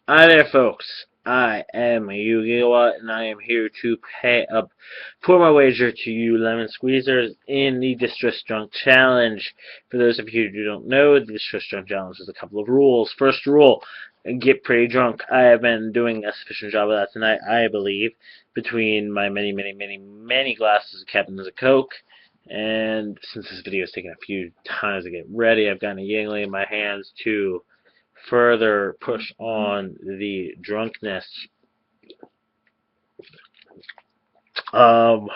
Hi there, folks. I am Yu-Gi-Oh! And I am here to pay up for my wager to you lemon squeezers in the Distress Drunk Challenge. For those of you who don't know, the Distress Drunk Challenge has a couple of rules. First rule, get pretty drunk. I have been doing a sufficient job of that tonight, I believe, between my many glasses of Captain's of Coke. And since this video is taking a few times to get ready, I've gotten a Yingling in my hands to further push on the drunkenness. Um,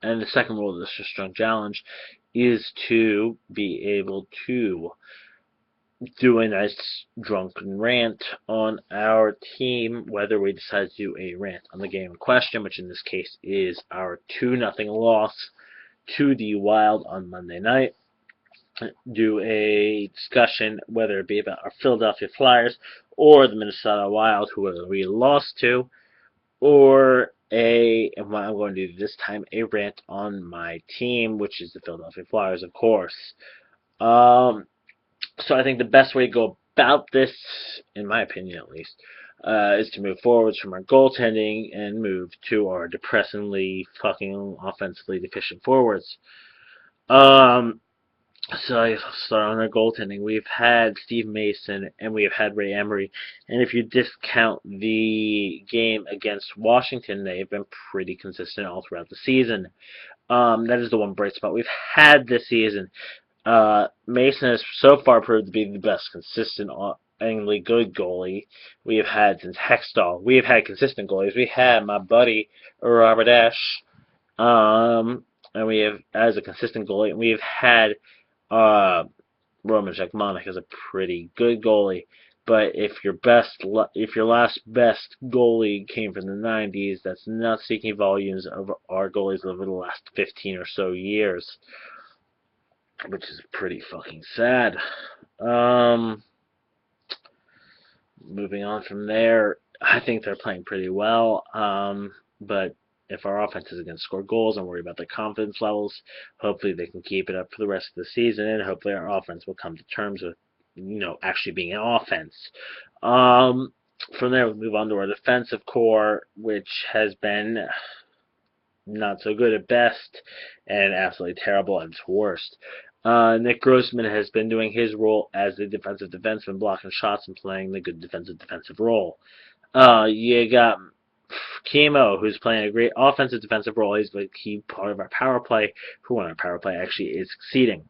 and the second rule of this just drunk challenge is to be able to do a nice drunken rant on our team, whether we decide to do a rant on the game in question, which in this case is our 2-0 loss to the Wild on Monday night. Do a discussion, whether it be about our Philadelphia Flyers or the Minnesota Wild, who we lost to, or and what I'm going to do this time, a rant on my team, which is the Philadelphia Flyers, of course. Um, so I think the best way to go about this, in my opinion at least, is to move forwards from our goaltending and move to our depressingly fucking offensively deficient forwards. Um, So I start on our goaltending. We've had Steve Mason and we have had Ray Emery, and if you discount the game against Washington, they've been pretty consistent all throughout the season. That is the one bright spot we've had this season. Mason has so far proved to be the best consistently good goalie we have had since Hextall. We have had consistent goalies. We had my buddy Robert Ash, and we have as a consistent goalie, and we have had uh, Roman Jakmanek is a pretty good goalie, but if your last best goalie came from the '90s, that's not speaking volumes of our goalies over the last 15 or so years, which is pretty fucking sad. Um, Moving on from there, I think they're playing pretty well. But if our offense isn't going to score goals, I'm worried about their confidence levels. Hopefully, they can keep it up for the rest of the season, and hopefully, our offense will come to terms with, actually being an offense. Um, from there, we move on to our defensive core, which has been not so good at best and absolutely terrible at its worst. Nick Grossman has been doing his role as the defensive defenseman, blocking shots and playing the good defensive role. You got Chemo, who's playing a great offensive defensive role. He's a key part of our power play, who on our power play actually is succeeding.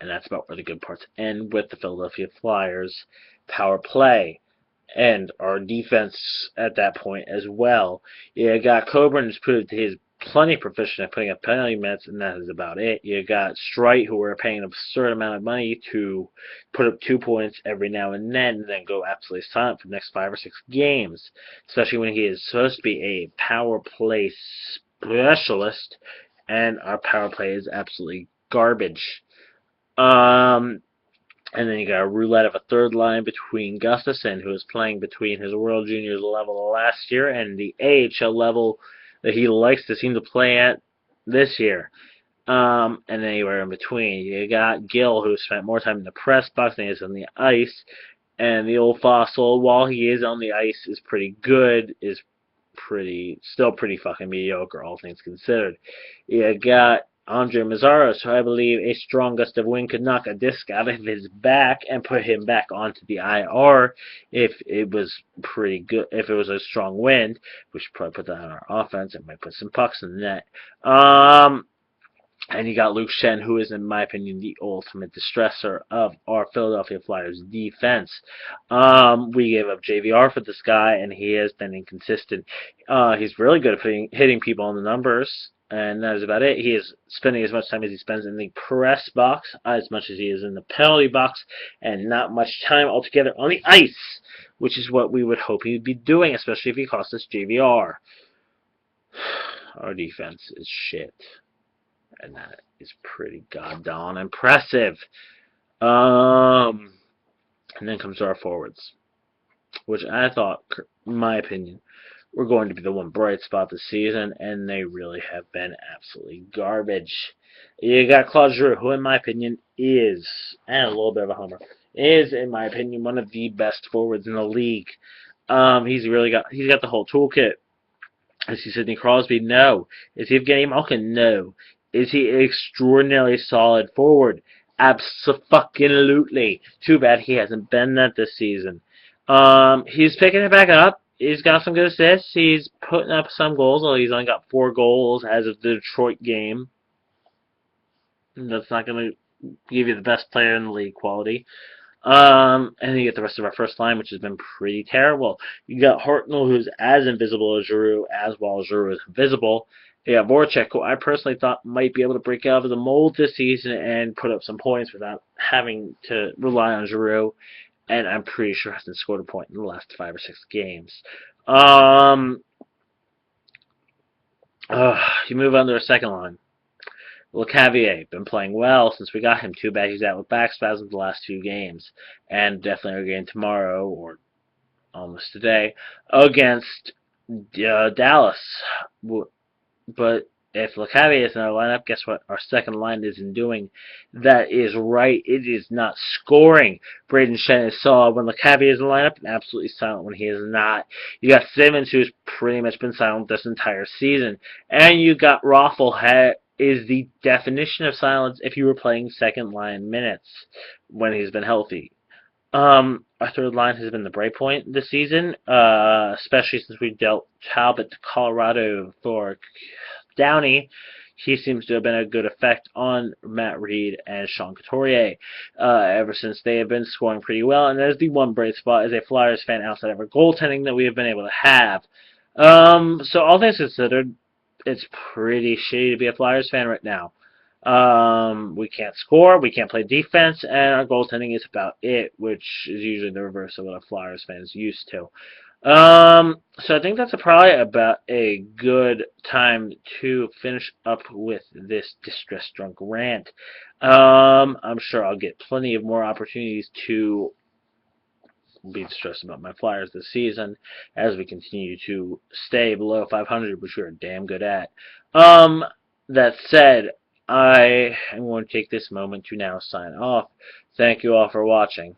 And that's about where the good parts end with the Philadelphia Flyers power play and our defense at that point as well. You got Coburn, who's proved he's plenty proficient at putting up penalty minutes, and that is about it. You got Strite, who we're paying an absurd amount of money to put up 2 points every now and then go absolutely silent for the next 5 or 6 games, especially when he is supposed to be a power play specialist, and our power play is absolutely garbage. Um, and then you got a roulette of a third line between Gustafson, who was playing between his World Juniors level last year and the AHL level that he likes to seem to play at this year. And anywhere in between. You got Gill, who spent more time in the press box than he is on the ice. And the old fossil, while he is on the ice, is pretty good, is still pretty fucking mediocre, all things considered. You got Andre Mazzaros, who I believe a strong gust of wind could knock a disc out of his back and put him back onto the IR if it was pretty good. If it was a strong wind, we should probably put that on our offense. It might put some pucks in the net. And you got Luke Shen, who is, in my opinion, the ultimate distressor of our Philadelphia Flyers defense. We gave up JVR for this guy, and he has been inconsistent. He's really good at hitting people on the numbers, and that is about it. He is spending as much time as he spends in the press box, as much as he is in the penalty box, and not much time altogether on the ice, which is what we would hope he would be doing, especially if he cost us JVR. Our defense is shit. And that is pretty goddamn impressive. And then comes our forwards, which I thought, in my opinion, were going to be the one bright spot this season, and they really have been absolutely garbage. You got Claude Giroux, who in my opinion is, and a little bit of a homer, is in my opinion one of the best forwards in the league. He's got the whole toolkit. Is he Sidney Crosby? No. Is he Evgeny Malkin? No. Is he an extraordinarily solid forward? Absolutely. Too bad he hasn't been that this season. He's picking it back up. He's got some good assists. He's putting up some goals. Although he's only got 4 goals as of the Detroit game. That's not going to give you the best player in the league quality. And then you get the rest of our first line, which has been pretty terrible. You got Hartnell, who's as invisible as Giroux, as well as Giroux is invisible. You got Voracek, who I personally thought might be able to break out of the mold this season and put up some points without having to rely on Giroux. And I'm pretty sure hasn't scored a point in the last 5 or 6 games. You move on to our second line. LeCavier, been playing well since we got him. Too bad he's out with back spasms the last 2 games. And definitely again tomorrow, or almost today, against Dallas. But if LeCavier is in our lineup, guess what? Our second line isn't doing. That is right. It is not scoring. Braden Shen saw when LeCavier is in the lineup and absolutely silent when he is not. You got Simmons, who's pretty much been silent this entire season. And you got Raffle, is the definition of silence if you were playing second line minutes when he's been healthy. Our third line has been the bright point this season, especially since we dealt Talbot to Colorado for Downey. He seems to have been a good effect on Matt Reed and Sean Couturier ever since they have been scoring pretty well. And there's the one bright spot as a Flyers fan outside of our goaltending that we have been able to have. So all things considered, it's pretty shitty to be a Flyers fan right now. We can't score, we can't play defense, and our goaltending is about it, which is usually the reverse of what a Flyers fan is used to. So I think that's probably about a good time to finish up with this distress drunk rant. I'm sure I'll get plenty of more opportunities to be stressed about my Flyers this season as we continue to stay below 500, which we're damn good at. That said, I am going to take this moment to now sign off. Thank you all for watching.